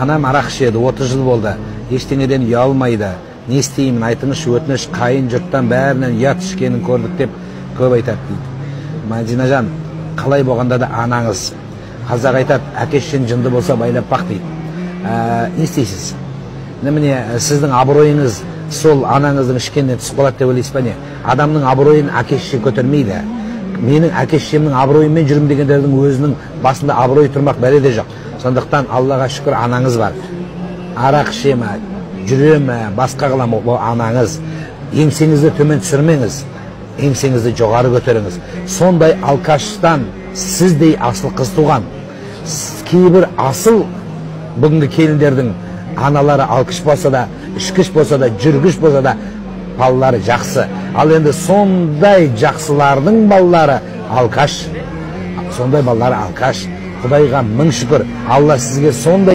Anam aрақ ішеді, 30 жыл болды. Ештеңеден ұялмайды. Не істеймін, айтыңызшы, өтініш, қайын жұрттан бәрінен ұят ішкенін көрдік деп көп айтады дейді. Мәдинажан, қалай болғанда да анаңыз. Қазақ айтады, әке-шешең жынды болса байлап бақ дейді. Не істейсіз? Міне сіздің абыройыңыз сол анаңыздың ішкеннен түсіп қалады деп ойлайсыз ба не? Адамның абыройын әке-шеше көтермейді. Менің әке-шешемнің абыройымен жүрім дегендердің өзінің басында абырой тұрмақ бәле жоқ. Сондықтан Аллаға шүкір анаңыз бар. Арақ іше ме, жүре ме, басқа қылам, ол анаңыз. Еңсеңізді төмен түсірмеңіз, еңсеңізді жоғары көтеріңіз. Сондай алкаштан сіздей асыл қыз туған. Кейбір асыл бүгінгі келіндердің аналары алкыш болса да, ішкіш болса да, жүргіш болса да, балалары жақсы. Ал енді сондай жақсылардың балалары алкаш. Сондай балалары алкаш. Құдайға мың шүкір. Алла сізге сондай